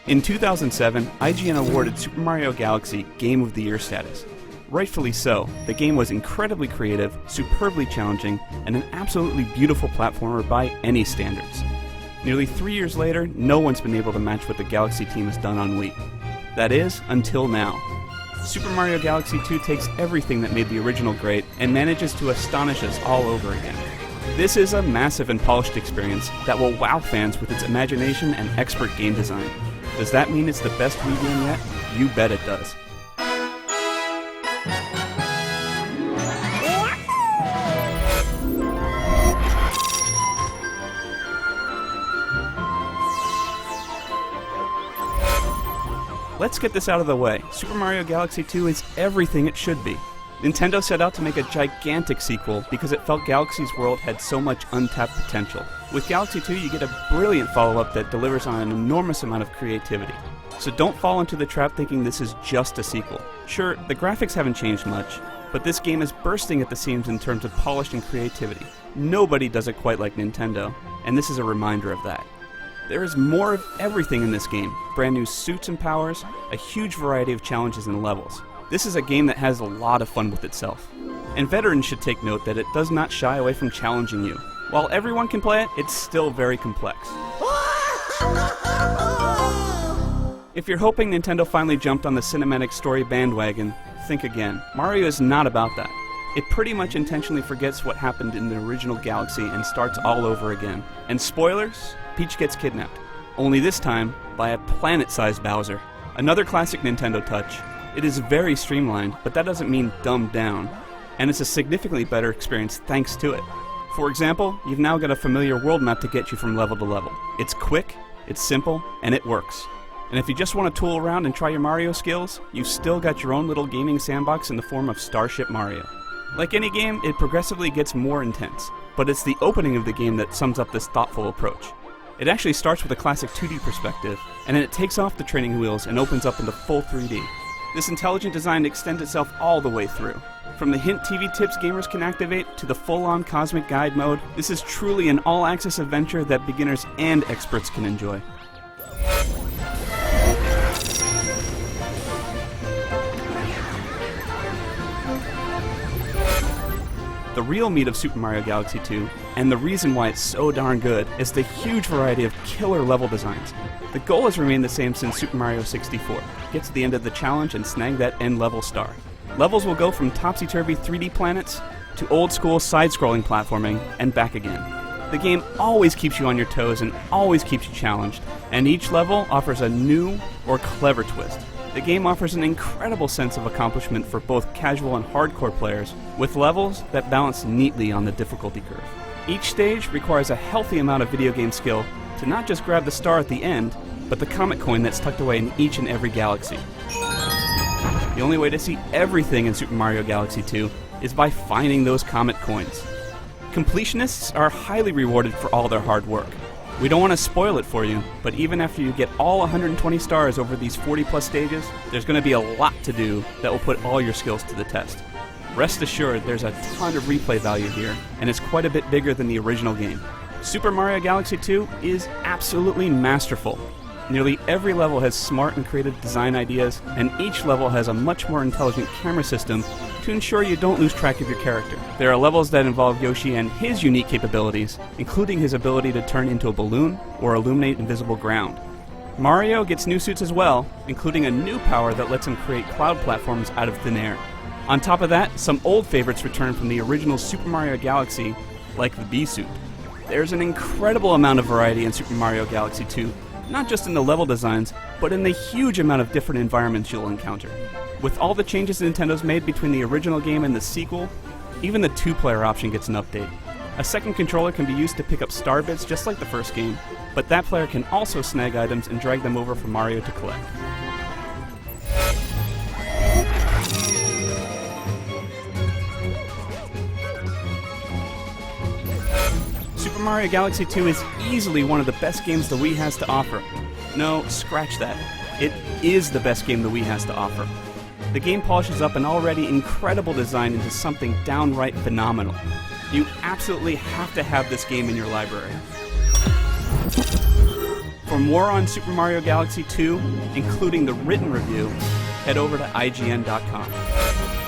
In 2007, IGN awarded Super Mario Galaxy Game of the Year status. Rightfully so, the game was incredibly creative, superbly challenging, and an absolutely beautiful platformer by any standards. Nearly 3 years later, no one's been able to match what the Galaxy team has done on Wii. That is, until now. Super Mario Galaxy 2 takes everything that made the original great and manages to astonish us all over again. This is a massive and polished experience that will wow fans with its imagination and expert game design. Does that mean it's the best Wii game yet? You bet it does. Let's get this out of the way. Super Mario Galaxy 2 is everything it should be. Nintendo set out to make a gigantic sequel because it felt Galaxy's world had so much untapped potential. With Galaxy 2, you get a brilliant follow-up that delivers on an enormous amount of creativity. So don't fall into the trap thinking this is just a sequel. Sure, the graphics haven't changed much, but this game is bursting at the seams in terms of polish and creativity. Nobody does it quite like Nintendo, and this is a reminder of that. There is more of everything in this game. Brand new suits and powers, a huge variety of challenges and levels. This is a game that has a lot of fun with itself. And veterans should take note that it does not shy away from challenging you. While everyone can play it, it's still very complex. If you're hoping Nintendo finally jumped on the cinematic story bandwagon, think again. Mario is not about that. It pretty much intentionally forgets what happened in the original Galaxy and starts all over again. And spoilers? Peach gets kidnapped. Only this time, by a planet-sized Bowser. Another classic Nintendo touch. It is very streamlined, but that doesn't mean dumbed down. And it's a significantly better experience thanks to it. For example, you've now got a familiar world map to get you from level to level. It's quick, it's simple, and it works. And if you just want to tool around and try your Mario skills, you've still got your own little gaming sandbox in the form of Starship Mario. Like any game, it progressively gets more intense, but it's the opening of the game that sums up this thoughtful approach. It actually starts with a classic 2D perspective, and then it takes off the training wheels and opens up into full 3D. This intelligent design extends itself all the way through. From the hint TV tips gamers can activate to the full-on cosmic guide mode, this is truly an all-access adventure that beginners and experts can enjoy. The real meat of Super Mario Galaxy 2, and the reason why it's so darn good, is the huge variety of killer level designs. The goal has remained the same since Super Mario 64. Get to the end of the challenge and snag that end level star. Levels will go from topsy-turvy 3D planets to old-school side-scrolling platforming and back again. The game always keeps you on your toes and always keeps you challenged, and each level offers a new or clever twist. The game offers an incredible sense of accomplishment for both casual and hardcore players, with levels that balance neatly on the difficulty curve. Each stage requires a healthy amount of video game skill to not just grab the star at the end, but the comet coin that's tucked away in each and every galaxy. The only way to see everything in Super Mario Galaxy 2 is by finding those comet coins. Completionists are highly rewarded for all their hard work. We don't want to spoil it for you, but even after you get all 120 stars over these 40+ stages, there's going to be a lot to do that will put all your skills to the test. Rest assured, there's a ton of replay value here, and it's quite a bit bigger than the original game. Super Mario Galaxy 2 is absolutely masterful. Nearly every level has smart and creative design ideas, and each level has a much more intelligent camera system to ensure you don't lose track of your character. There are levels that involve Yoshi and his unique capabilities, including his ability to turn into a balloon or illuminate invisible ground. Mario gets new suits as well, including a new power that lets him create cloud platforms out of thin air. On top of that, some old favorites return from the original Super Mario Galaxy, like the Bee suit. There's an incredible amount of variety in Super Mario Galaxy 2, not just in the level designs, but in the huge amount of different environments you'll encounter. With all the changes Nintendo's made between the original game and the sequel, even the 2-player option gets an update. A second controller can be used to pick up star bits just like the first game, but that player can also snag items and drag them over for Mario to collect. Super Mario Galaxy 2 is easily one of the best games the Wii has to offer. No, scratch that. It is the best game the Wii has to offer. The game polishes up an already incredible design into something downright phenomenal. You absolutely have to have this game in your library. For For more on Super Mario Galaxy 2, including the written review, head over to IGN.com.